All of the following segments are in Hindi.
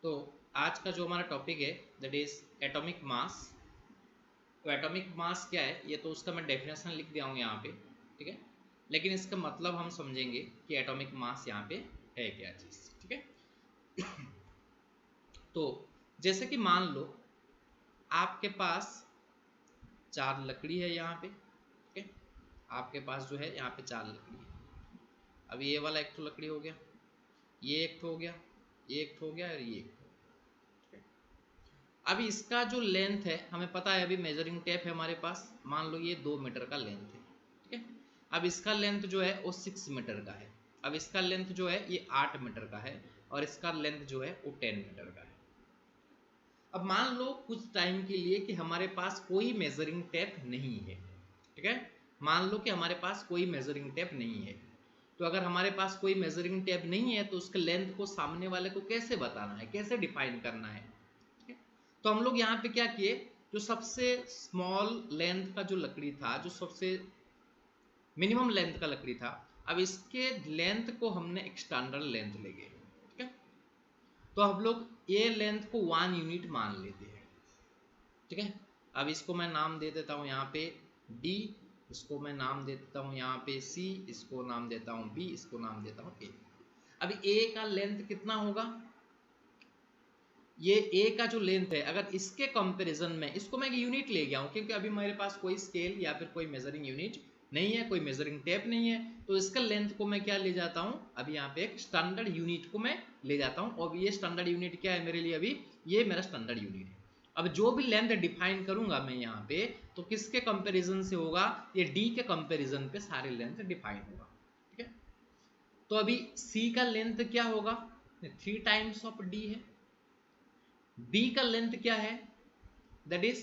तो आज का जो हमारा टॉपिक है दैट इज एटॉमिक मास। तो एटॉमिक मास क्या है, ये तो उसका मैं डेफिनेशन लिख दिया हूँ यहाँ पे, ठीक है। लेकिन इसका मतलब हम समझेंगे कि एटॉमिक मास यहाँ पे है क्या चीज़, ठीक है। तो जैसे कि मान लो आपके पास 4 लकड़ी है यहाँ पे, ठीक है। आपके पास जो है यहाँ पे 4 लकड़ी है। अब ये वाला एक तो लकड़ी हो गया, ये एक तो हो गया, ये एक तो हो गया और ये एक तो। अभी इसका जो लेंथ है हमें पता है, अभी मेजरिंग टेप है हमारे पास, मान लो ये 2 मीटर का लेंथ है, ठीक है। अब इसका लेंथ जो है वो 6 मीटर का है। अब इसका लेंथ जो है ये 8 मीटर का है और इसका लेंथ जो है वो 10 मीटर का है। अब मान लो कुछ टाइम के लिए कि हमारे पास कोई मेजरिंग टेप नहीं है, ठीक है। मान लो कि हमारे पास कोई मेजरिंग टेप नहीं है। तो अगर हमारे पास कोई मेजरिंग टेप नहीं है तो उसके लेंथ को सामने वाले को कैसे बताना है, कैसे डिफाइन करना है। तो हम लोग यहाँ पे क्या किए, जो सबसे स्मॉल लेंथ का जो लकड़ी था, जो सबसे मिनिमम लेंथ का लकड़ी था, अब इसके लेंथ को हमने एक स्टैंडर्ड लेंथ ले गए, ठीक है। तो हम लोग ये लेंथ को 1 यूनिट मान लेते हैं, ठीक है। अब इसको मैं नाम दे देता हूँ यहाँ पे D, इसको मैं नाम दे देता हूँ यहाँ पे C, इसको नाम देता हूँ B, इसको नाम देता हूँ A। अभी A का लेंथ कितना होगा, ये ए का जो लेंथ है, अगर इसके कंपैरिजन में इसको मैं यूनिट ले गया हूँ, क्योंकि अभी मेरे पास कोई स्केल या फिर कोई मेजरिंग यूनिट नहीं है, कोई मेजरिंग टेप नहीं है, तो इसका लेंथ को मैं क्या ले जाता हूँ, अभी यहाँ पे एक स्टैंडर्ड यूनिट को मैं ले जाता हूँ। और ये स्टैंडर्ड यूनिट क्या है मेरे लिए, अभी ये मेरा स्टैंडर्ड यूनिट है। अब जो भी लेंथ डिफाइन करूंगा मैं यहाँ पे, तो किसके कंपेरिजन से होगा, ये डी के कंपेरिजन पे सारे लेंथ डिफाइन होगा, ठीक है। तो अभी सी का लेंथ क्या होगा, 3 टाइम्स ऑफ डी है। B का लेंथ क्या है, that is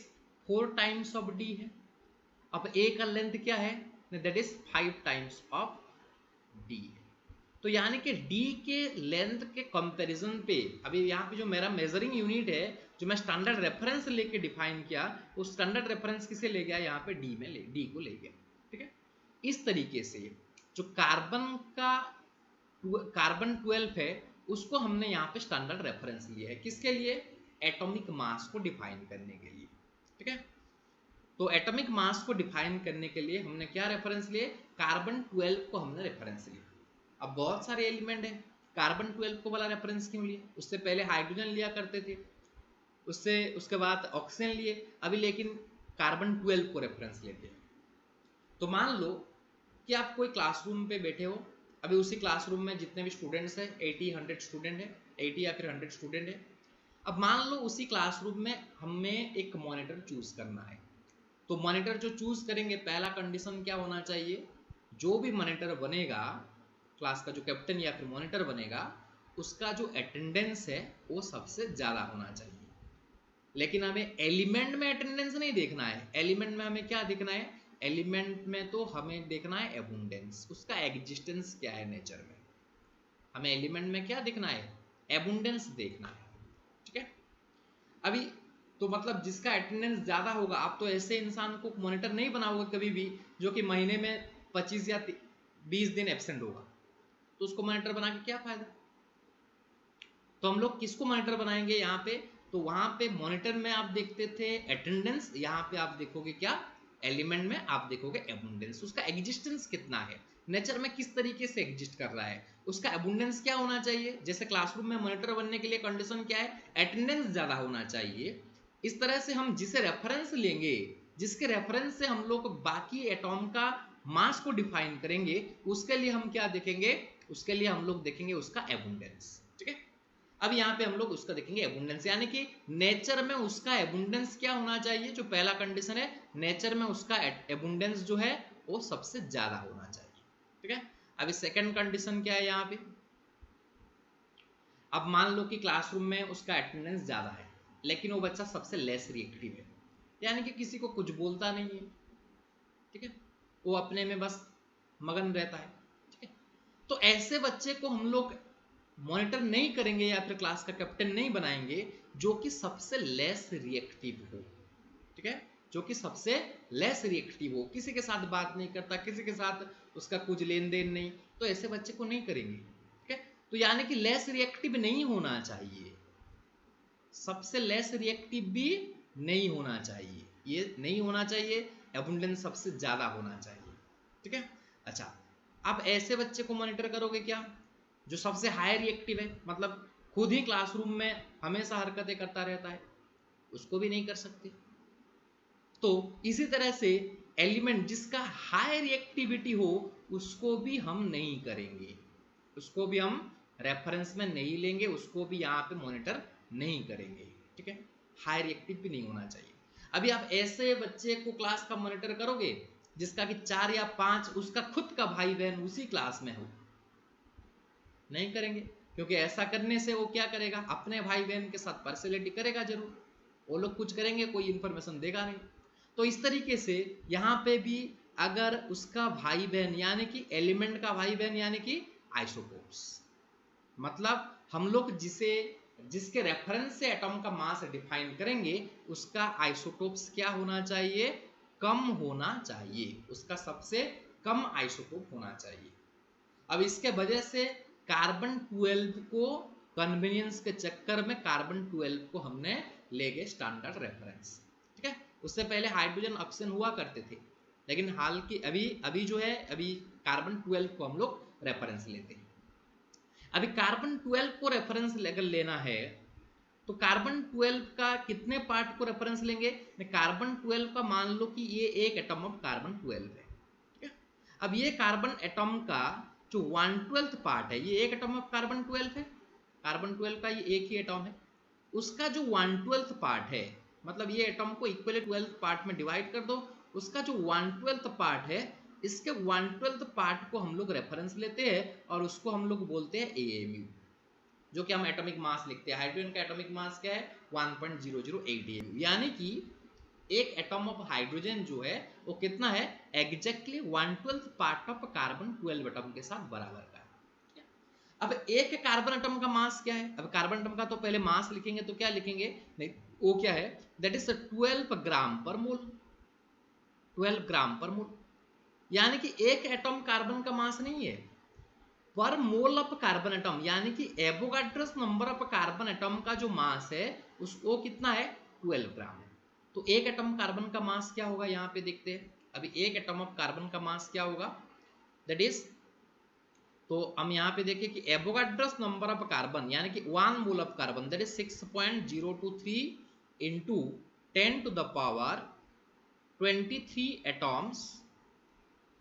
4 times of D है। अब A का लेंथ क्या है, that is 5 times of D है। तो यानी कि D के लेंथ के कंपैरिजन पे, अभी यहाँ पे जो मेरा मेजरिंग यूनिट है, जो मैं स्टैंडर्ड रेफरेंस लेके डिफाइन किया, वो स्टैंडर्ड रेफरेंस किसे ले गया, यहाँ पे D को ले गया, ठीक है। इस तरीके से जो कार्बन 12 है, उसको हमने यहाँ पे स्टैंडर्ड रेफरेंस लिया है, किसके लिए, एटॉमिक मास को डिफाइन करने के लिए, ठीक है। तो एटॉमिक मास को डिफाइन करने के लिए हमने क्या रेफरेंस लिए, कार्बन 12 को हमने रेफरेंस लिया। अब बहुत सारे एलिमेंट है, कार्बन 12 को वाला रेफरेंस क्यों लिए, उससे पहले हाइड्रोजन लिया करते थे, उससे उसके बाद ऑक्सीजन लिए, अभी लेकिन कार्बन 12 को रेफरेंस लेते हैं। तो मान लो कि आप कोई क्लासरूम पे बैठे हो, अभी उसी क्लासरूम में जितने भी स्टूडेंट्स हैं, 80-100 स्टूडेंट है, 80 या फिर 100 स्टूडेंट है। अब मान लो उसी क्लासरूम में हमें एक मॉनिटर चूज करना है। तो मॉनिटर जो चूज करेंगे, पहला कंडीशन क्या होना चाहिए, जो भी मॉनिटर बनेगा, क्लास का जो कैप्टन या फिर मॉनिटर बनेगा, उसका जो अटेंडेंस है वो सबसे ज़्यादा होना चाहिए। लेकिन हमें एलिमेंट में अटेंडेंस नहीं देखना है, एलिमेंट में हमें क्या देखना है, एलिमेंट में तो हमें देखना है एबुंडेंस, उसका एग्जिस्टेंस क्या है नेचर में। हमें एलिमेंट में क्या देखना है, एबुंडेंस देखना है, ठीक है। अभी तो मतलब जिसका अटेंडेंस ज़्यादा होगा, आप तो ऐसे इंसान को मॉनिटर नहीं बनाओगे कभी भी जो कि महीने में 25 या 20 दिन एब्सेंट होगा, तो उसको मॉनिटर बना के क्या फायदा। तो हम लोग किसको मॉनिटर बनाएंगे यहाँ पे, तो वहां पे मॉनिटर में आप देखते थे अटेंडेंस, यहाँ पे आप देखोगे क्या, एलिमेंट में आप देखोगे एबुंडेंस, उसका एग्जिस्टेंस कितना है, नेचर में किस तरीके से एग्जिस्ट कर रहा है, उसका एबुंडेंस क्या होना चाहिए। जैसे क्लासरूम में मॉनिटर बनने के लिए कंडीशन क्या है, अटेंडेंस ज्यादा होना चाहिए। इस तरह से हम जिसे रेफरेंस लेंगे, जिसके रेफरेंस से हम लोग बाकी एटॉम का मास को डिफाइन करेंगे, उसके लिए हम क्या देखेंगे, उसके लिए हम लोग देखेंगे उसका एबुंडेंस, ठीक है। अब यहाँ पे हम लोग उसका देखेंगे एबुंडेंस, यानी कि नेचर में उसका एबुंडेंस क्या होना चाहिए, जो पहला कंडीशन है, नेचर में उसका एबुंडेंस जो है वो सबसे ज्यादा होना चाहिए, ठीक है। अभी सेकंड कंडीशन क्या है यहाँ पे, अब मान लो कि क्लासरूम में उसका अटेंडेंस ज्यादा है, लेकिन वो बच्चा सबसे लेस रिएक्टिव है, यानी कि किसी को कुछ बोलता नहीं है, ठीक है, वो अपने में बस मगन रहता है, ठीक है। तो ऐसे बच्चे को हम लोग मॉनिटर नहीं करेंगे या फिर क्लास का कैप्टन नहीं बनाएंगे, जो कि सबसे लेस रिएक्टिव हो, ठीक है, जो कि सबसे लेस रिएक्टिव हो, किसी के साथ बात नहीं करता, किसी के साथ उसका कुछ लेन देन नहीं, तो ऐसे बच्चे को नहीं करेंगे, ठीक है। तो यानी कि लेस रिएक्टिव नहीं होना चाहिए, सबसे लेस रिएक्टिव भी नहीं होना चाहिए, ये नहीं होना चाहिए, एबंडेंस सबसे ज्यादा होना चाहिए। ठीक है। अच्छा, आप ऐसे बच्चे को मॉनिटर करोगे क्या जो सबसे हाई रिएक्टिव है, मतलब खुद ही क्लासरूम में हमेशा हरकतें करता रहता है, उसको भी नहीं कर सकते। तो इसी तरह से एलिमेंट जिसका हाई रिएक्टिविटी हो उसको भी हम नहीं करेंगे, उसको भी हम रेफरेंस में नहीं लेंगे, उसको भी यहाँ पे मॉनिटर नहीं करेंगे। ठीक है, हाई रिएक्टिव भी नहीं होना चाहिए। अभी आप ऐसे बच्चे को क्लास का मॉनिटर करोगे जिसका कि 4 या 5 उसका खुद का भाई बहन उसी क्लास में हो, नहीं करेंगे, क्योंकि ऐसा करने से वो क्या करेगा, अपने भाई बहन के साथ पार्शियलिटी करेगा जरूर, वो लोग कुछ करेंगे, कोई इंफॉर्मेशन देगा नहीं। तो इस तरीके से यहाँ पे भी अगर उसका भाई बहन यानी कि एलिमेंट का भाई बहन यानी कि आइसोटोप्स, मतलब हम लोग जिसके रेफरेंस से एटॉम का मास डिफाइन करेंगे उसका आइसोटोप्स क्या होना चाहिए, कम होना चाहिए, उसका सबसे कम आइसोटोप होना चाहिए। अब इसके वजह से कार्बन 12 को कन्वीनियंस के चक्कर में कार्बन 12 को हमने ले गए स्टैंडर्ड रेफरेंस। ठीक है, उससे पहले हाइड्रोजन ऑक्सीजन हुआ करते थे, लेकिन हाल की अभी जो है अभी कार्बन 12 को हम लोग रेफरेंस लेते हैं। अभी कार्बन 12 को रेफरेंस अगर लेना है तो कार्बन 12 का कितने पार्ट को रेफरेंस लेंगे, कार्बन 12 का मान लो कि ये एक एटम ऑफ कार्बन 12 है। ठीक है, अब ये कार्बन एटम का जो 1/12 पार्ट है, ये एक एटम ऑफ कार्बन 12 है, कार्बन 12 का ये एक ही एटम है, उसका जो 1/12 पार्ट है, मतलब ये एटम को इक्वली 12 पार्ट में डिवाइड कर दो, उसका जो 1/12 पार्ट है, इसके 1/12 पार्ट को हम लोग रेफरेंस लेते हैं और उसको हम लोग बोलते हैं AMU, जो कि हम एटॉमिक मास लिखते हैं। हाइड्रोजन का एटॉमिक मास क्या है, 1.008 AMU, यानी कि एक एटॉम ऑफ हाइड्रोजन जो है वो कितना है, exactly 1/12 part of carbon 12 atom के साथ बराबर का है। अब एक कार्बन एटम का मास क्या है, अब कार्बन एटम का तो पहले मास लिखेंगे तो क्या लिखेंगे, नहीं वो क्या है, दैट इज 12 ग्राम पर मोल, 12 ग्राम पर मोल, यानी कि एक एटम कार्बन का मास नहीं है, पर मोल ऑफ कार्बन एटम, यानी कि Avogadro's number of carbon atom का जो मास है उसको कितना है, 12 ग्राम है। तो एक एटम कार्बन का मास क्या होगा, यहाँ पे देखते हैं। अभी एक एटम ऑफ कार्बन का मास क्या होगा, दैट इज, तो हम यहाँ पे देखिए कि एवोगाड्रोस नंबर ऑफ कार्बन यानी कि 1 mole of carbon that is 6.023 into 10 to the power 23 atoms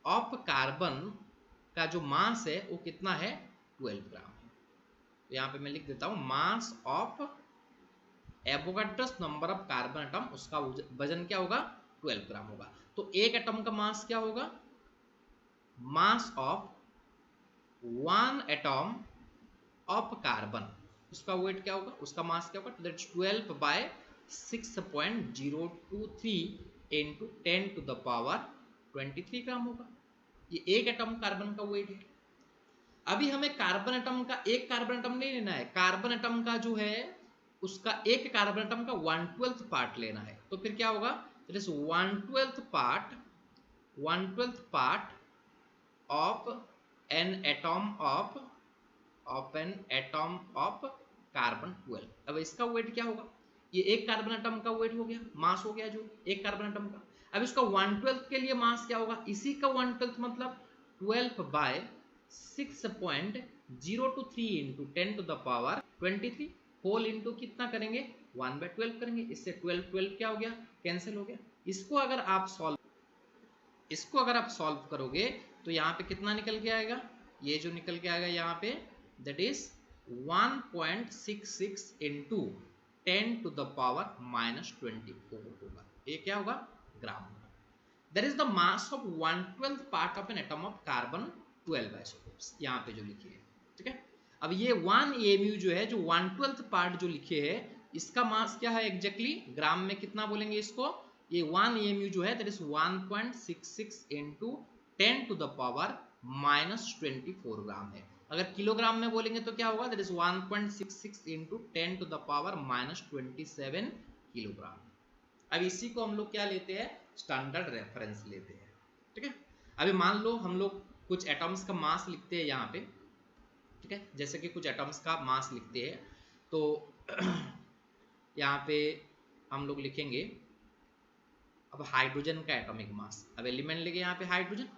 of carbon का जो मास है वो कितना है, 12 ग्राम है। तो यहाँ पे मैं लिख देता हूँ mass of Avogadro's number of carbon atom, उसका वजन क्या होगा, 12 ग्राम होगा। तो एक एटम का मास क्या होगा, mass of 1 atom of carbon, उसका वेट क्या होगा, उसका मास क्या होगा, that's 12 by 6.023 into 10 to the power 23 gram होगा। ये एक एटम कार्बन का वेट है। अभी हमें कार्बन एटम का, एक कार्बन एटम नहीं लेना है, कार्बन एटम का जो है उसका एक कार्बन एटम का 1/12 पार्ट लेना है। तो फिर क्या होगा, that is 1/12 part of an atom of carbon 12। अब इसका वेट क्या होगा, ये एक कार्बन एटम का वेट हो गया, मास हो गया जो एक कार्बन एटम का। अब इसका 1/12 के लिए मास क्या होगा, इसी का 1/12 मतलब 12 by 6.023 into 10 to the power 23 whole into कितना करेंगे, 1/12 करेंगे। इससे 12 क्या हो गया, कैंसिल हो गया। इसको अगर आप सॉल्व करोगे तो यहाँ पे कितना निकल के आएगा, ये जो निकल के आएगा यहाँ पे that is 1.66 into 10 to the power -24 होगा। ये क्या होगा, ग्राम होगा। That is the mass of 1/12 part of an atom of carbon 12 isotopes, यहाँ पे जो लिखी है। ठीक है, अब ये 1 AMU जो है, जो 1/12 पार्ट जो लिखे है, इसका मास क्या है एग्जैक्टली, ग्राम में कितना बोलेंगे इसको, ये 1 AMU जो है that is 1.66 into 10 to the power -24 gram है। अगर किलोग्राम में बोलेंगे तो क्या होगा, that is 1.66 into 10 to the power -27 kilogram. अब इसी को हम लोग क्या लेते हैं, स्टैंडर्ड रेफरेंस लेते हैं। ठीक है, अभी मान लो हम लोग कुछ एटम्स का मास लिखते हैं यहाँ पे। ठीक है, जैसे कि कुछ एटम्स का मास लिखते हैं तो यहाँ पे हम लोग लिखेंगे अब हाइड्रोजन का एटॉमिक मास। अब एलिमेंट लेंगे यहाँ पे हाइड्रोजन,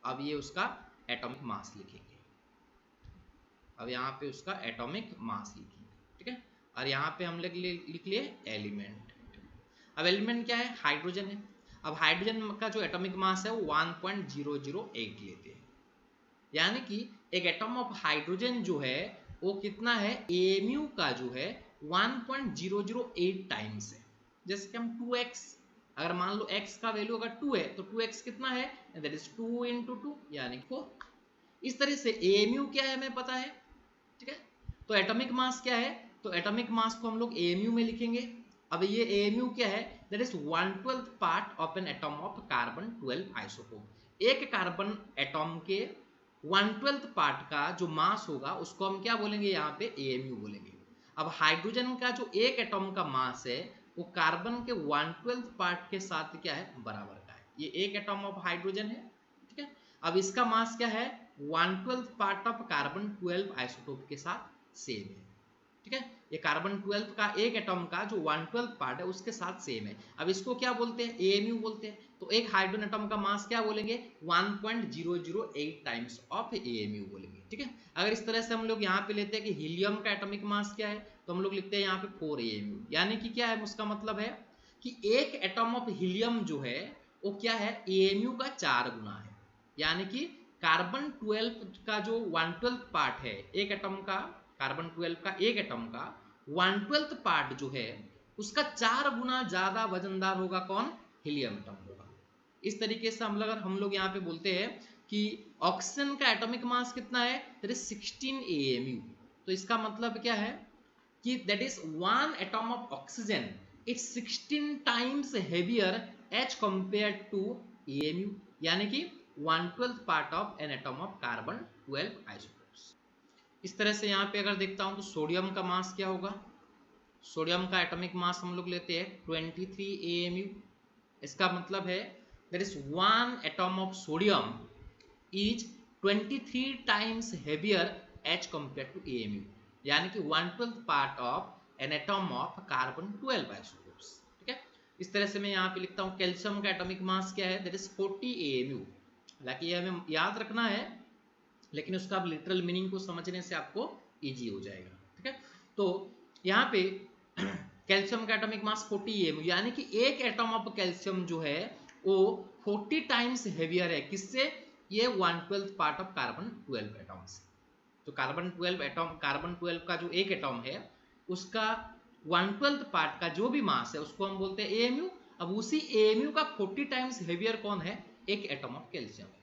अब ये उसका एटॉमिक मास लिखेंगे। अब यहाँ पे उसका एटॉमिक मास लिखेंगे, ठीक है। और यहाँ पे हम लिख लिए एलिमेंट। अब एलिमेंट क्या है? हाइड्रोजन है। अब हाइड्रोजन का जो एटॉमिक मास है वो 1.008 लेते हैं, यानी कि एक एटॉम ऑफ हाइड्रोजन जो है वो कितना है? एएमयू का जो है 1.008 टाइम्स है। जैसे कि हम 2x, अगर मान लो x का वैल्यू अगर 2 है तो 2x कितना है? दैट इज 2 × 2 यानी 4। इस तरह से एएमयू क्या है हमें पता है, ठीक है। तो एटॉमिक मास क्या है? तो एटॉमिक मास को हम लोग एएमयू में लिखेंगे। अब ये एएमयू क्या है? That is 1/12 part of an atom of carbon 12 isotope. एक कार्बन एटॉम के 1/12 पार्ट का जो मास होगा उसको हम क्या बोलेंगे? यहाँ पे एएमयू बोलेंगे। अब हाइड्रोजन का जो एक एटॉम का मास है वो कार्बन के 1/12 पार्ट के साथ क्या है? बराबर का है। ये एक एटॉम ऑफ हाइड्रोजन है, ठीक है। अब इसका मास क्या है? 1/12 पार्ट ऑफ कार्बन 12 आइसोटोप के साथ सेम है, ठीक है। ये कार्बन 12 का एक एटॉम का जो 1/12 पार्ट है उसके साथ सेम है। अब इसको क्या बोलते हैं? एएमयू बोलते हैं। तो एक हाइड्रोजन एटॉम का मास क्या बोलेंगे? 1.008 टाइम्स ऑफ एएमयू बोलेंगे, ठीक है। अगर इस तरह से हम लोग यहाँ पे लेते हैं कि हीलियम का एटॉमिक मास क्या है, तो हम लोग लिखते हैं यहाँ पे 4 एएमयू। यानी कि क्या है उसका मतलब है कि एक एटॉम ऑफ हीलियम जो है वो क्या है? एएमयू का 4 गुना है। यानी कि कार्बन 12 का जो 1/12 पार्ट है एक एटॉम का, कार्बन 12 का एक एटॉम का 1/12 पार्ट जो है उसका 4 गुना ज्यादा वजनदार होगा कौन? हीलियम एटॉम होगा। इस तरीके से हम लोग यहाँ पे बोलते हैं कि ऑक्सीजन का एटॉमिक मास कितना है? That is 16 AMU. तो इसका मतलब क्या है कि that is one atom of oxygen it's 16 times heavier as compare to AMU, यानी कि 1/12 part of an atom of carbon 12 isotopes. इस तरह से यहाँ पे अगर देखता हूं तो सोडियम का मास क्या होगा? सोडियम का एटॉमिक मास हम लोग लेते हैं 23 एएमयू। इसका मतलब है that is one atom of sodium is 23 times heavier as compare to AMU, यानी कि 1/12 part of an atom of carbon 12 isotopes, ठीक है। इस तरह से मैं यहाँ पे लिखता हूँ कैल्शियम का एटॉमिक मास क्या है? That is 40 AMU. हालांकि ये हमें याद रखना है, लेकिन उसका लिटरल मीनिंग को समझने से आपको इजी हो जाएगा, ठीक है। तो यहाँ पे कैल्शियम का एटॉमिक मास 40 एएमयू, यानी कि एक एटॉम ऑफ कैल्शियम जो है वो 40 टाइम्स हेवियर है किससे? ये 1/12 पार्ट ऑफ कार्बन 12 एटॉम से। तो कार्बन 12 का जो एक एटॉम है उसका 1/12 पार्ट का जो भी मास है उसको हम बोलते हैं एएमयू। अब उसी एएमयू का 40 टाइम्स हेवियर कौन है? एक एटॉम ऑफ कैल्शियम है।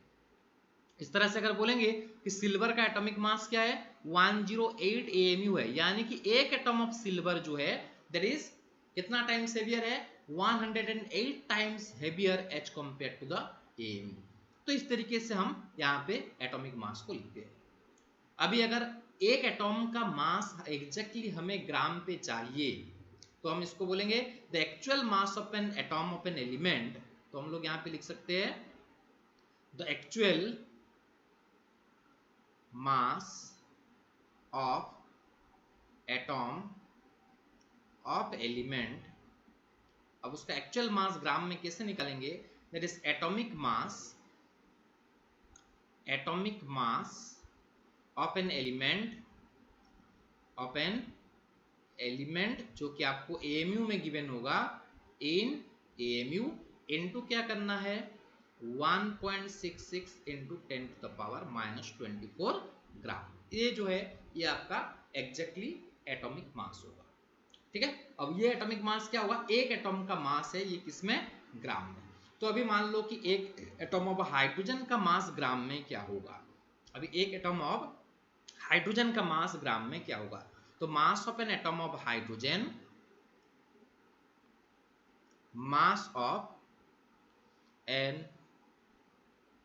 इस तरह से अगर बोलेंगे कि सिल्वर का एटॉमिक मास क्या है? 108 एएमयू है, यानी कि एक एटॉम ऑफ सिल्वर जो है दैट इज कितना टाइम्स हेवियर है? 108 times heavier as compare to the AMU. तो इस तरीके से हम यहाँ पे एटॉमिक मास को लिखते हैं। अभी अगर एक एटॉम का मास एग्जैक्टली हमें ग्राम पे चाहिए तो हम इसको बोलेंगे the actual mass of an atom of an element. तो हम लोग यहाँ पे लिख सकते हैं the actual mass of atom of element। अब उसका एक्चुअल मास ग्राम में कैसे निकालेंगे? That is atomic mass of an element जो कि आपको एएमयू में गिवन होगा इन एएमयू इनटू क्या करना है? 1.66 into 10⁻⁻24 ग्राम। ये जो है ये आपका एग्जैक्टली एटॉमिक मास होगा, ठीक है। अब ये एटॉमिक मास क्या होगा? एक एटॉम का मास है ये किसमें? ग्राम में। तो अभी मान लो कि एक एटॉम ऑफ हाइड्रोजन का मास ग्राम में क्या होगा? अभी एक एटॉम ऑफ हाइड्रोजन का मास ग्राम में क्या होगा? तो mass of an atom of hydrogen, mass of an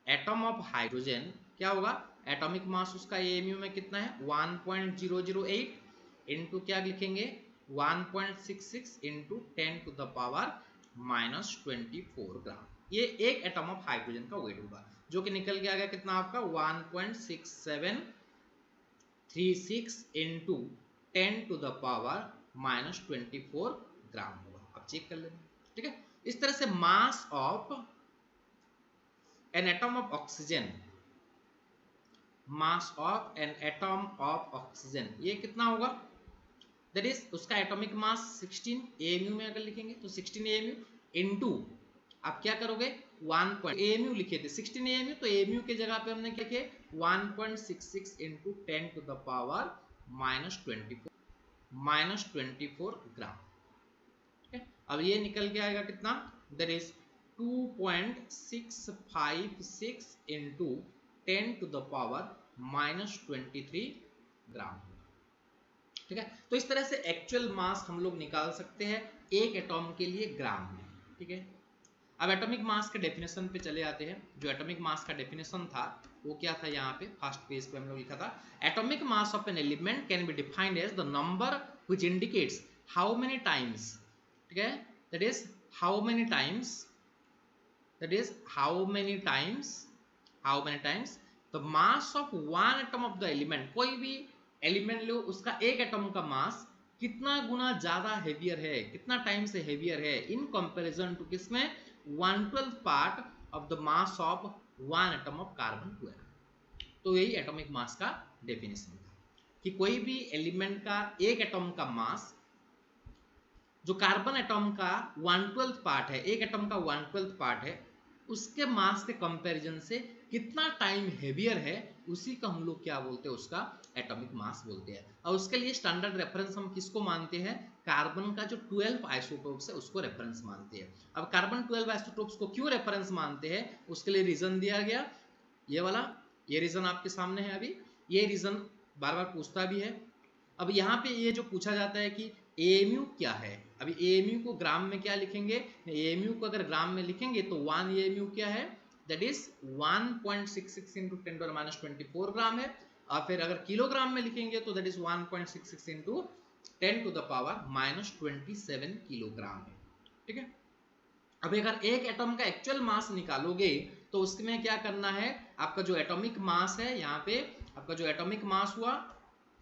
atom of hydrogen क्या होगा? एटॉमिक मास उसका एएमयू में कितना है? 1.008 इनटू क्या लिखेंगे? 1.66 इनटू 10⁻⁻24 ग्राम। ये एक एटॉम ऑफ हाइड्रोजन का वेट होगा, जो कि निकल के आ गया कितना आपका? 1.6736 इनटू 10⁻⁻24 ग्राम होगा, आप चेक कर लेना, ठीक है। इस तरह से मास of an atom of oxygen, mass of an atom of oxygen ये कितना होगा, दैट इज उसका एटॉमिक मास 16 AMU में अगर लिखेंगे तो 16 AMU इनटू आप क्या करोगे 1 AMU लिखे थे 16 AMU, तो AMU के जगह पे हमने क्या किया 1.66 into 10 to the power -24 gram, ठीक है। अब ये निकल के आएगा कितना, that is 2.656 into 10 to the power -23 gram, ठीक है। तो इस तरह से एक्चुअल मास हम लोग निकाल सकते हैं एक एटॉम के लिए ग्राम में, ठीक है। अब एटॉमिक मास के डेफिनेशन पे चले आते हैं। जो एटॉमिक मास का डेफिनेशन था वो क्या था, यहाँ पे फर्स्ट पेज पे हम लोग लिखा था, atomic mass of an element can be defined as the number which indicates how many times, ठीक है, that is how many times, that is how many times the mass of one atom of the element, कोई भी एलिमेंट लो उसका एक एटम का मास कितना गुना ज्यादा हेवियर है, कितना टाइम से हेवियर है इन कंपैरिजन टू किसमें 1/12 part of the mass of one atom of carbon 12। तो यही एटॉमिक मास का डेफिनेशन था कि कोई भी एलिमेंट का एक एटम का मास जो कार्बन एटम का 1/12 पार्ट है, एक एटम का 1/12 पार्ट है, उसके मास के कंपैरिजन से कितना टाइम हेवियर है, उसी का हम लोग क्या बोलते हैं, उसका एटॉमिक मास बोलते हैं। और उसके लिए स्टैंडर्ड रेफरेंस हम किसको मानते हैं, कार्बन का जो 12 आइसोटोप्स है उसको रेफरेंस मानते हैं। अब कार्बन 12 आइसोटोप्स को क्यों रेफरेंस मानते हैं, उसके लिए रीजन दिया गया, ये वाला, ये रीजन आपके सामने है अभी, ये रीजन बार बार पूछता भी है। अब यहाँ पे ये जो पूछा जाता है कि AMU क्या है, अभी AMU को ग्राम में क्या लिखेंगे, AMU को अगर ग्राम में लिखेंगे तो 1 AMU क्या है, दैट इज 1.66 इंटू 10⁻24 ग्राम है, और फिर अगर किलोग्राम में लिखेंगे तो that is 1.66 into 10 to the power -27 kilogram है, ठीक है। अब अगर एक एटम का एक्चुअल मास निकालोगे तो उसमें क्या करना है, आपका जो एटॉमिक मास है, यहाँ पे आपका जो एटॉमिक मास हुआ,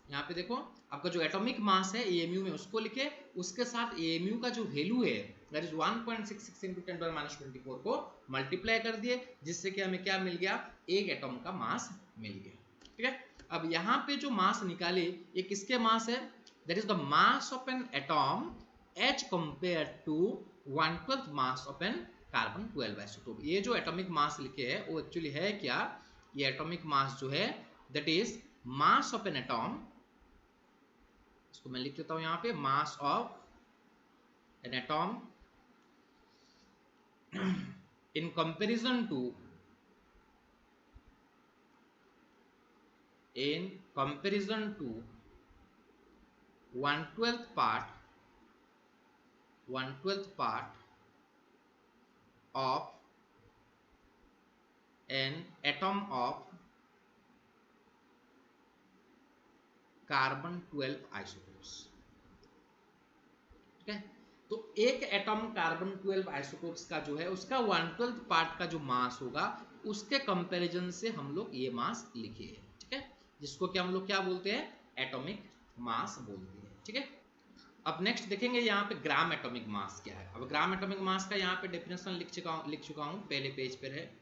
यहाँ पे देखो आपका जो एटॉमिक मास है AMU में उसको लिखे, उसके साथ AMU का जो वैल्यू है दैट इज 1.66 इंटू 10⁻24 को मल्टीप्लाई कर दिए, जिससे कि हमें क्या मिल गया, एक एटम का मास मिल गया, ठीक है। अब यहाँ पे जो मास निकाले ये किसके मास है, that is the mass of an atom as compare to 1/12 mass of an carbon 12 isotope. ये जो एटॉमिक मास लिखे है वो एक्चुअली है क्या, ये एटॉमिक मास जो है that is mass of an atom, इसको मैं लिख लेता हूं यहाँ पे, mass of an atom in comparison to 1/12 part of an atom of carbon 12 isotopes, ठीक है। तो एक एटम कार्बन 12 आइसोटोप्स का जो है उसका 1/12 पार्ट का जो मास होगा उसके कंपैरिजन से हम लोग ये मास लिखे हैं, ठीक है, जिसको क्या हम लोग क्या बोलते हैं, एटॉमिक मास बोलते हैं, ठीक है। अब नेक्स्ट देखेंगे यहाँ पे ग्राम एटॉमिक मास क्या है। अब ग्राम एटॉमिक मास का यहाँ पे डेफिनेशन लिख चुका हूँ, पहले पेज पर है।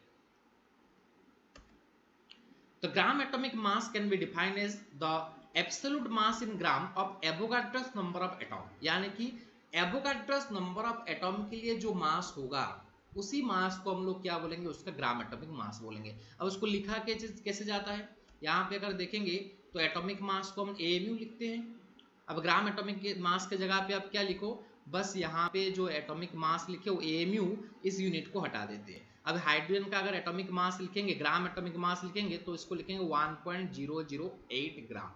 The gram atomic mass can be defined as the absolute mass in gram of Avogadro's number of atom, यानी कि एवोगाड्रोस नंबर ऑफ एटॉम के लिए जो मास होगा उसी मास को हम लोग क्या बोलेंगे, उसका ग्राम एटॉमिक मास बोलेंगे। अब उसको लिखा कैसे जाता है, यहाँ पे अगर देखेंगे तो एटॉमिक मास को हम AMU लिखते हैं। अब ग्राम एटॉमिक मास के जगह पे आप क्या लिखो, बस यहाँ पे जो एटॉमिक मास लिखे वो AMU, इस यूनिट को हटा देते हैं। अब हाइड्रोजन का अगर एटॉमिक मास लिखेंगे, ग्राम एटॉमिक मास लिखेंगे तो इसको लिखेंगे 1.008 ग्राम,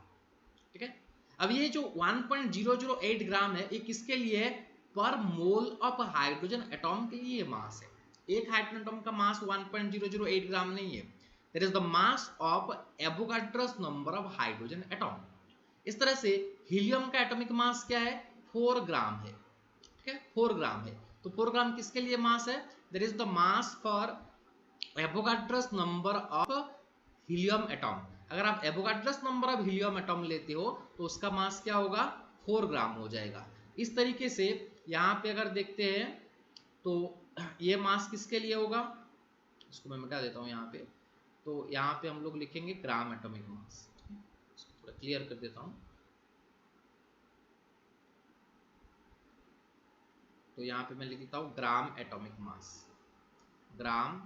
ठीक है। अब ये जो 1.008 ग्राम है ये किसके लिए है, पर मोल ऑफ हाइड्रोजन एटॉम के लिए मास है। एक हाइड्रोजन एटॉम का मास 1.008 ग्राम नहीं है, that is the mass of Avogadro's number of hydrogen atom. इस तरह से हीलियम का एटॉमिक मास क्या है, 4 ग्राम है, ठीक है, 4 ग्राम है। तो 4 ग्राम किसके लिए मास है, that is the mass for Avogadro's number of helium atom. अगर आप Avogadro's number of helium atom लेते हो तो उसका मास क्या होगा, 4 ग्राम हो जाएगा। इस तरीके से यहाँ पे अगर देखते हैं तो ये मास किसके लिए होगा, इसको मैं मिटा देता हूँ यहाँ पे। तो यहाँ पे हम लोग लिखेंगे ग्राम एटॉमिक मास, इसको थोड़ा क्लियर कर देता हूँ। तो यहाँ पे मैं लिख देता हूँ gram atomic mass, gram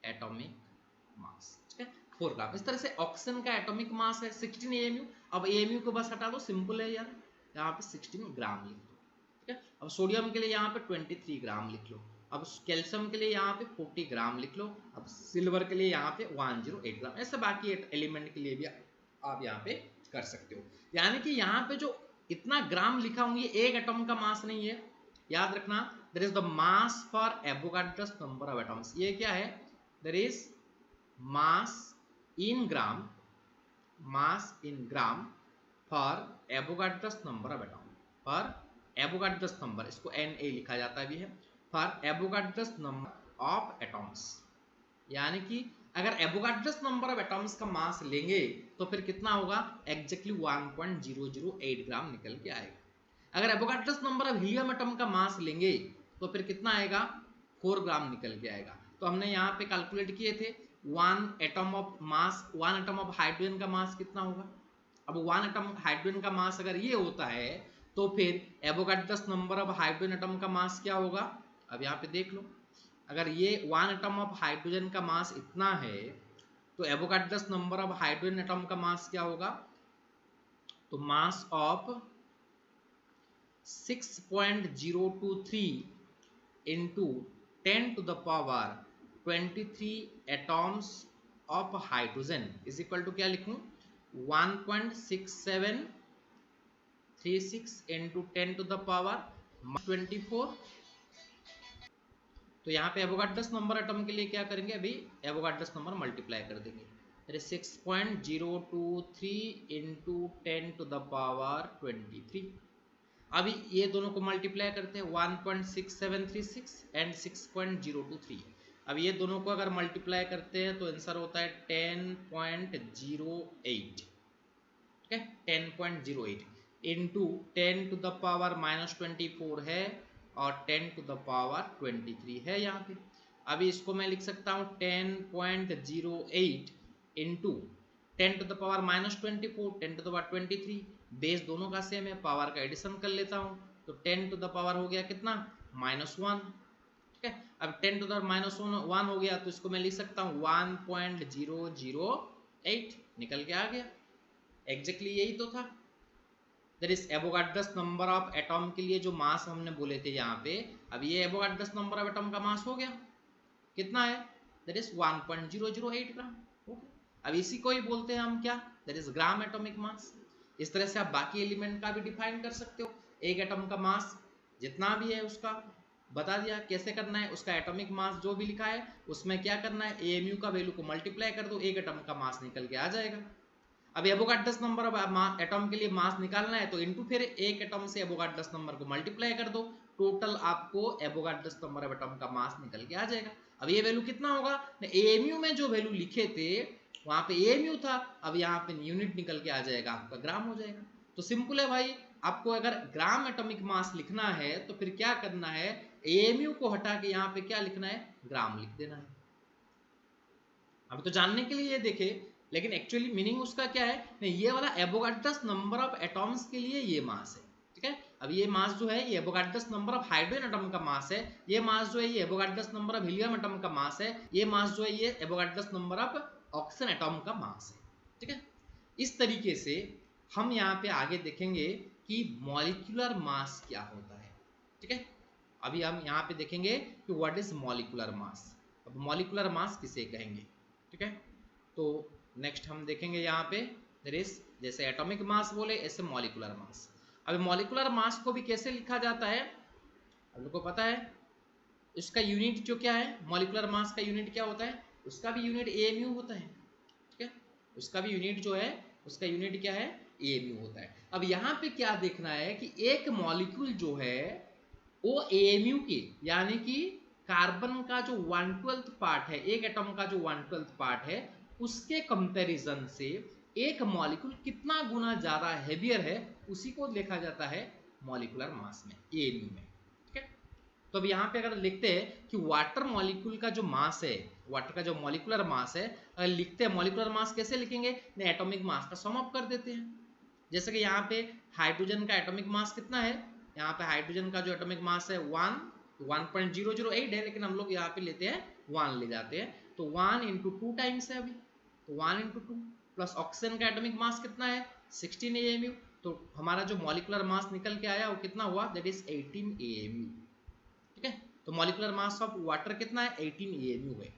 atomic mass, ठीक है 4 ग्राम। इस तरह से ऑक्सीजन का एटॉमिक मास है 16 AMU। अब AMU को बस हटा दो, सिंपल है यार, यहाँ पे 16 ग्राम लिख दो, ठीक है। अब सोडियम के लिए यहाँ पे 23 ग्राम लिख लो, अब कैल्शियम के लिए यहाँ पे 40 ग्राम लिख लो, अब सिल्वर के लिए यहाँ पे 108 ग्राम। ऐसे बाकी एलिमेंट के लिए भी आप यहाँ पे कर सकते हो। यानी कि यहाँ पे जो इतना ग्राम लिखा हूँ ये एक एटम का मास नहीं है, याद रखना। There is the mass for Avogadro's number of atoms. ये क्या है, there is mass in gram, mass in gram for Avogadro's number of atom, for Avogadro's number, इसको Na लिखा जाता भी है, for Avogadro's number of atoms. यानी कि अगर एवोगाड्रोस नंबर ऑफ एटम्स का मास लेंगे तो फिर कितना होगा, एग्जैक्टली 1.008 ग्राम निकल के आएगा। अगर Avogadro's number of helium atom का मास लेंगे तो फिर कितना आएगा, 4 ग्राम निकल के आएगा। तो हमने यहाँ पे कैलकुलेट किए थे 1 atom of mass, 1 atom of hydrogen का मास कितना होगा। अब 1 एटम हाइड्रोजन का मास अगर ये होता है तो फिर Avogadro's number of hydrogen atom का मास क्या होगा। अब यहाँ पे देख लो, अगर ये 1 एटम ऑफ हाइड्रोजन का मास इतना है तो Avogadro's number of hydrogen atom का मास क्या होगा, तो mass of 6.023 into 10 to the power 23 atoms of hydrogen is equal to क्या लिखूं, 1.6736 into 10 to the power 24। तो यहाँ पे एवोगाड्रोस नंबर एटम के लिए क्या करेंगे, अभी एवोगाड्रोस नंबर मल्टीप्लाई कर देंगे, 6.023 into 10 to the power 23। अभी ये दोनों को मल्टीप्लाई करते हैं 1.6736 एंड 6.023। अब ये दोनों को अगर मल्टीप्लाई करते हैं तो आंसर होता है 10.08, ठीक है 10.08 इंटू 10 टू द पावर -24 है और 10 टू द पावर 23 है यहाँ पे। अभी इसको मैं लिख सकता हूँ 10.08 into 10 to the power -24, 10 to the power 23, base दोनों का सेम है, पावर का एडिशन कर लेता हूँ तो 10 टू द पावर हो गया कितना, -1, ठीक है। अब 10 टू द -1 हो गया तो इसको मैं लिख सकता हूँ 1.008 निकल के आ गया। एग्जैक्टली यही तो था। That is Avogadro's number of atom के लिए जो मास हमने बोले थे यहाँ पे, अब ये एवोगाड्रोस नंबर ऑफ एटम का मास हो गया, कितना है, दैट इज 1.008 ग्राम। ओके, अब इसी को ही बोलते हैं हम क्या, that is gram atomic mass. इस तरह से आप बाकी एलिमेंट का भी डिफाइन कर सकते हो। एक एटम का मास जितना भी है उसका बता दिया कैसे करना है, उसका एटॉमिक मास जो भी लिखा है उसमें क्या करना है, एएमयू का वैल्यू को मल्टीप्लाई कर दो, एक एटम का मास निकल के आ जाएगा। अब एवोगाड्रोस नंबर ऑफ एटम के लिए मास निकालना है तो इनटू फिर एक एटम से एवोगाड्रोस नंबर को मल्टीप्लाई कर दो, टोटल आपको एवोगाड्रोस नंबर ऑफ एटम का मास निकल के आ जाएगा। अब ये वैल्यू कितना होगा, एएमयू में जो वैल्यू लिखे थे वहां पे एएमयू था, अब यहाँ पे यूनिट निकल के आ जाएगा, आपका ग्राम हो जाएगा। तो सिंपल है भाई, आपको अगर ग्राम एटॉमिक मास लिखना है तो फिर क्या करना है, एएमयू को हटा के यहाँ पे क्या लिखना है, ग्राम लिख देना है। अब तो जानने के लिए ये देखे, लेकिन एक्चुअली मीनिंग उसका क्या है, नहीं ये वाला एवोगाड्रोस नंबर ऑफ एटॉम्स के लिए ये मास है, ठीक है। अब ये मास जो है ये Avogadro's number of hydrogen atom का मास है, ये मास जो है ये Avogadro's number of helium atom का मास है, ये मास जो है ये Avogadro's number of oxygen atom का मास है, ठीक है। इस तरीके से हम यहाँ पे आगे देखेंगे कि मॉलिक्यूलर मास क्या होता है, ठीक है। अभी हम यहाँ पे देखेंगे कि व्हाट इज मॉलिक्यूलर मास। अब मॉलिक्यूलर मास किसे कहेंगे, ठीक है। तो नेक्स्ट हम देखेंगे यहाँ पे देयर इज, जैसे एटॉमिक मास बोले ऐसे मॉलिक्यूलर मास। अब मॉलिक्यूलर मास को भी कैसे लिखा जाता है, आप लोगों को पता है इसका यूनिट जो क्या है, मॉलिक्यूलर मास का यूनिट क्या होता है, उसका भी यूनिट एएमयू होता है, ठीक है। उसका भी यूनिट जो है उसका यूनिट क्या है, एएमयू होता है। अब यहाँ पे क्या देखना है कि एक मॉलिक्यूल जो है वो एएमयू के, यानी कि कार्बन का जो 1/12 पार्ट है, एक एटम का जो 1/12 पार्ट है उसके कंपैरिजन से एक मॉलिक्यूल कितना गुना ज्यादा हेवियर है, उसी को देखा जाता है मॉलिक्यूलर मास में, AMU में। ठीक है, तो अब यहाँ पे अगर लिखते हैं कि वाटर मॉलिक्यूल का जो मास है, वाटर का जो मॉलिक्यूलर मास है, अगर लिखते हैं मॉलिक्यूलर मास कैसे लिखेंगे, एटॉमिक मास का सम अप कर देते हैं। जैसे कि यहाँ पे हाइड्रोजन का एटॉमिक मास कितना है, यहाँ पे हाइड्रोजन का जो एटॉमिक मास है 1.008 है, लेकिन हम लोग यहाँ पे लेते हैं 1 ले जाते हैं, तो 1 इंटू 2 टाइम्स है अभी, तो 1 इंटू 2 प्लस ऑक्सीजन का एटॉमिक मास कितना है 16 AMU, तो हमारा जो मॉलिक्यूलर मास निकल के आया वो कितना हुआ, दैट इज 18 AMU। ठीक है, तो मॉलिक्यूलर मास ऑफ वाटर कितना है 18 AMU है।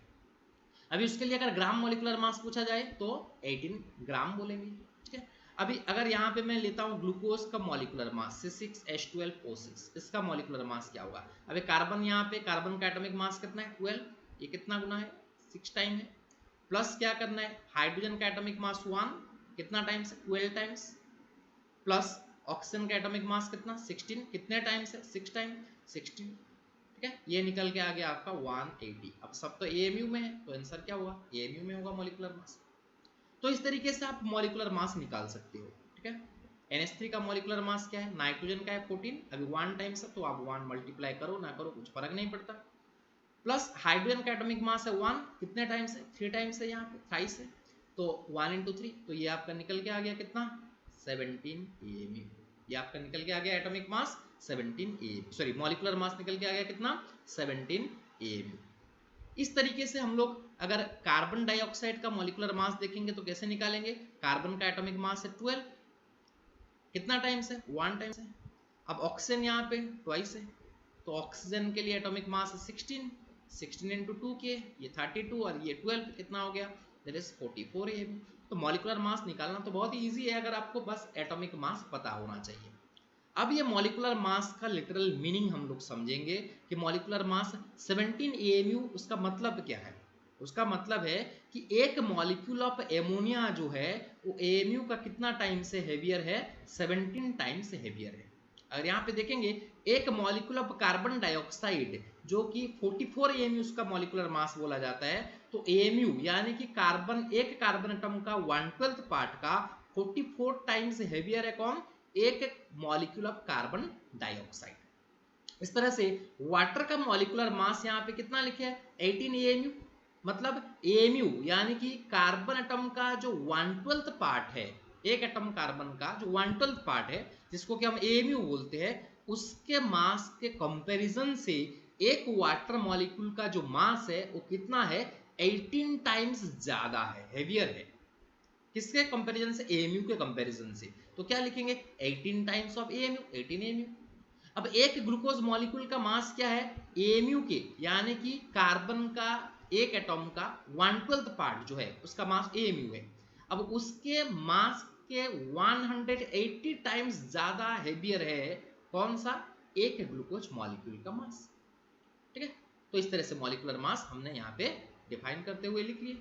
अभी उसके लिए अगर ग्राम मॉलिक्यूलर मास पूछा जाए तो 18 ग्राम बोलेंगे। ठीक है, अभी अगर यहाँ पे मैं लेता हूँ ग्लूकोज का मॉलिक्यूलर मास C6H12O6, इसका मॉलिक्यूलर मास क्या होगा। अभी कार्बन, यहाँ पे कार्बन का एटॉमिक मास कितना है 12, ये कितना गुना है 6 टाइम है, प्लस क्या करना है हाइड्रोजन का एटॉमिक मास 1, कितना टाइम्स है 12 टाइम्स, प्लस ऑक्सीजन का एटॉमिक मास कितना 16, कितने टाइम्स है 6 टाइम 16। ठीक है, ये निकल के आ गया आपका 180। अब सब तो AMU में है, तो आंसर क्या हुआ AMU में होगा मॉलिक्यूलर मास। तो इस तरीके से आप मॉलिक्यूलर मास निकाल सकते हो। ठीक है, NH3 का मॉलिक्यूलर मास क्या है, नाइट्रोजन का है 14, अभी 1 टाइम्स है तो आप 1 मल्टीप्लाई करो ना करो कुछ फर्क नहीं पड़ता, प्लस हाइड्रोजन का एटॉमिक मास है 1, कितने टाइम्स है 3 टाइम्स है, यहाँ पे थ्राइस है, तो 1 इंटू 3, तो ये आपका निकल के आ गया कितना 17 AMU। ये आपका निकल के आ गया atomic mass 17 AMU, sorry molecular mass निकल के आ गया कितना 17 AMU। इस तरीके से हम लोग अगर कार्बन डाइऑक्साइड का मॉलिक्यूलर मास देखेंगे तो कैसे निकालेंगे, कार्बन का एटॉमिक मास है 12, कितना टाइम्स है 1 टाइम्स है, अब ऑक्सीजन यहाँ पे ट्वाइस है, तो ऑक्सीजन के लिए एटॉमिक मास है 16, 16 इंटू 2 के ये 32 और ये 12, कितना हो गया दैट इज 44 AMU। तो मॉलिक्यूलर मास निकालना तो बहुत ही ईजी है, अगर आपको बस एटॉमिक मास पता होना चाहिए। अब ये मॉलिक्यूलर मास का लिटरल मीनिंग हम लोग समझेंगे कि मॉलिक्यूलर मास 17 AMU, उसका मतलब क्या है, उसका मतलब है कि एक मॉलिक्यूल ऑफ एमोनिया जो है वो AMU का कितना टाइम से हेवियर है 17 टाइम से हेवियर है। अगर यहाँ पे देखेंगे एक मॉलिक्यूल ऑफ कार्बन डाइऑक्साइड जो कि 44 AMU उसका मॉलिक्यूलर मास बोला जाता है, तो AMU यानी कि कार्बन, एक कार्बन एटम का 1/12 पार्ट का 44 टाइम्स हेवियर है कौन, एक मॉलिक्यूल ऑफ कार्बन डाइऑक्साइड। इस तरह से वाटर का मॉलिक्यूलर मास यहाँ पे कितना लिखे है 18 AMU, मतलब AMU यानी कि कार्बन एटम का जो 1/12 पार्ट है, एक एटम कार्बन का जो 1/12 पार्ट है जिसको कि हम AMU बोलते हैं, उसके मास के कंपैरिजन से एक वाटर मॉलिक्यूल का जो मास है वो कितना है 18 टाइम्स ज्यादा है, हेवियर है, किसके कंपैरिजन से AMU के कंपैरिजन से। तो क्या लिखेंगे 18 टाइम्स ऑफ AMU, 18 AMU। अब एक ग्लूकोज मॉलिक्यूल का मास क्या है AMU के, यानी कि कार्बन का एक एटॉम का 1/12 पार्ट जो है उसका मास AMU है, अब उसके मास के 180 टाइम्स ज्यादा हेवियर है कौन सा, एक ग्लूकोज मॉलिक्यूल का मास। ठीक है, तो इस तरह से मॉलिक्यूलर मास हमने यहाँ पे डिफाइन करते हुए लिख लिए।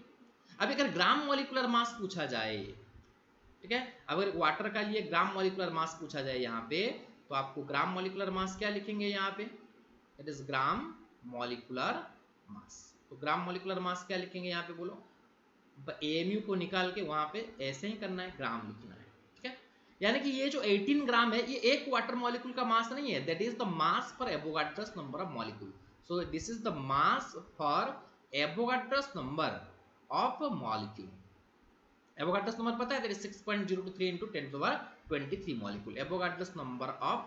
अब अगर ग्राम मॉलिक्यूलर मास पूछा जाए, ठीक है, अगर वाटर का लिए ग्राम मॉलिक्यूलर मास पूछा जाए यहाँ पे, तो आपको ग्राम मॉलिक्यूलर मास क्या लिखेंगे यहाँ पे, it is gram molecular mass. तो ग्राम मॉलिक्यूलर मास क्या लिखेंगे यहाँ पे बोलो, AMU को निकाल के वहां पे ऐसे ही करना है, ग्राम लिखना है। ठीक है, यानी कि ये जो 18 ग्राम है ये एक वाटर मॉलिक्यूल का मास नहीं है, that is the mass for Avogadro's number of molecule. So this is the mass for Avogadro's number of molecule. Avogadro's number पता है, that is 6.023 into 10⁻23 molecule. Avogadro's number of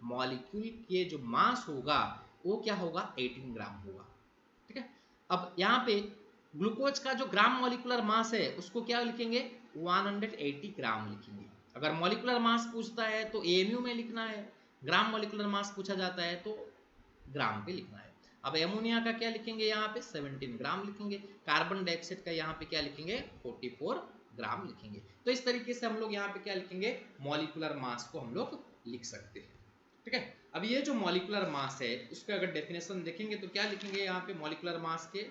molecule के जो मास होगा वो क्या होगा 18 ग्राम होगा। ठीक है, अब यहाँ पे ग्लूकोज का जो ग्राम मॉलिक्यूलर मास है उसको क्या लिखेंगे 180 ग्राम लिखेंगे। अगर मॉलिक्यूलर मास पूछता है तो AMU में लिखना है, ग्राम मॉलिक्यूलर मास पूछा जाता है तो ग्राम पे लिखना है। अब एमोनिया का क्या लिखेंगे यहाँ पे 17 ग्राम लिखेंगे, कार्बन डाइऑक्साइड का यहाँ पे क्या लिखेंगे 44 ग्राम लिखेंगे। तो इस तरीके से हम लोग यहाँ पे क्या लिखेंगे मॉलिक्यूलर मास को हम लोग लिख सकते हैं। ठीक है, अब ये जो मॉलिक्यूलर मास है उसका अगर डेफिनेशन देखेंगे तो क्या लिखेंगे यहाँ पे मॉलिक्यूलर मास के,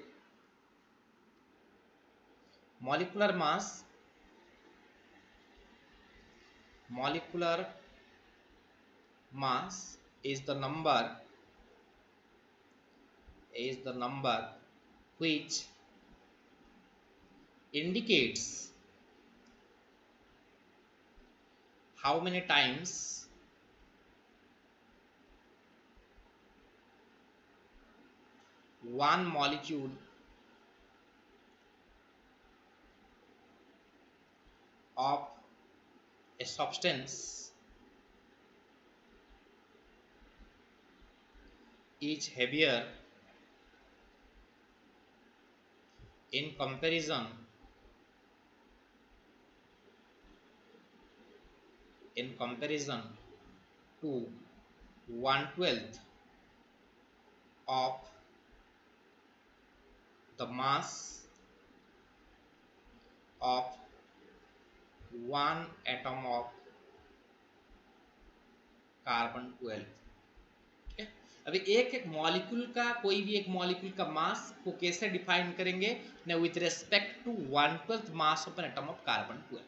molecular mass, molecular mass is the number which indicates how many times one molecule of a substance is heavier in comparison to 1/12 of the mass of one atom of carbon 12। ठीक है, अभी एक मॉलिक्यूल का, कोई भी एक मॉलिक्यूल का मास को कैसे डिफाइन करेंगे ना, with respect to 1/12 mass of an atom of carbon 12।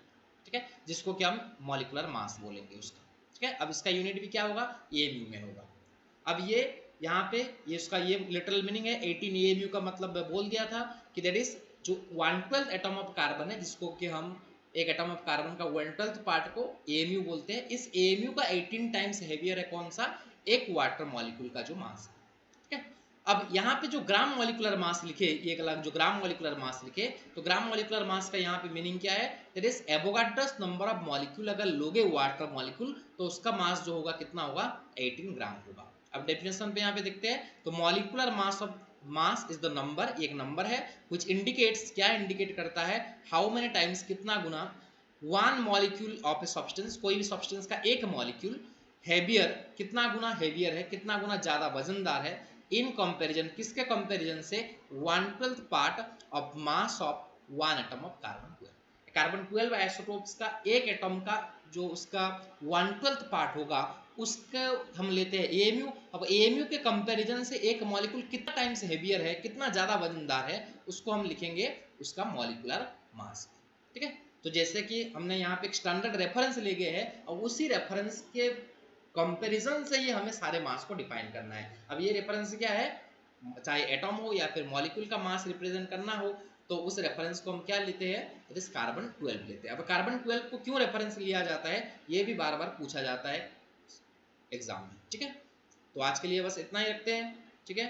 ठीक है, जिसको कि हम मॉलिकुलर मास बोलेंगे उसका। ठीक है, अब इसका यूनिट भी क्या होगा, एमयू में होगा। अब ये यहाँ पे ये इसका ये लिटरल मीनिंग है 18 एमयू का मतलब मैं बोल दिया था कि दैट इज जो 1/12 एटम ऑफ कार्बन है, जिसको कि हम एक एटम ऑफ कार्बन का 1/12 पार्ट को एमयू बोलते हैं, इस एमयू का 18 टाइम्स हेवियर है कौन सा, एक वाटर मॉलिक्यूल का जो मास है। ठीक है, अब यहाँ पे जो ग्राम मॉलिकुलर मास लिखे, ये अलग जो ग्राम मॉलिकुलर मास लिखे, तो ग्राम मॉलिकुलर मास का यहाँ पे मीनिंग क्या है, that is Avogadro's number of molecule. अगर लोगे वाटर मॉलिक्यूल तो उसका मास जो होगा कितना होगा, 18 ग्राम होगा। अब डेफिनेशन पे यहाँ पे देखते हैं, तो molecular mass is the number, एक नंबर है व्हिच इंडिकेट्स, क्या इंडिकेट करता है, हाउ मेनी टाइम्स, कितना गुना, one molecule of a substance, कोई भी सब्सटेंस का एक मॉलिक्यूल, हेवियर, कितना गुना हेवियर है, कितना गुना ज्यादा वजनदार है, इन कंपैरिजन, किसके कंपैरिजन से, 1/12 part of mass of one atom of carbon 12। Carbon 12 isotopes का एक एटम का जो उसका 1/12 पार्ट होगा उसका हम लेते हैं एमयू। अब एमयू के कंपैरिजन से एक मॉलिक्यूल कितना टाइम्स हेवियर है, कितना ज्यादा वजनदार है, उसको हम लिखेंगे उसका मॉलिकुलर मास। ठीक है, तो जैसे कि हमने यहाँ पे एक स्टैंडर्ड रेफरेंस ले गए हैं और उसी रेफरेंस के कंपैरिजन से ही हमें सारे मास को डिफाइन करना है। अब ये रेफरेंस क्या है, चाहे एटम हो या फिर मॉलिक्यूल का मास रिप्रेजेंट करना हो, तो उस रेफरेंस को हम क्या लेते हैं, तो इस कार्बन 12 लेते हैं। अब कार्बन 12 को क्यों रेफरेंस लिया जाता है, ये भी बार बार पूछा जाता है एग्जाम में। ठीक है, तो आज के लिए बस इतना ही रखते हैं। ठीक है।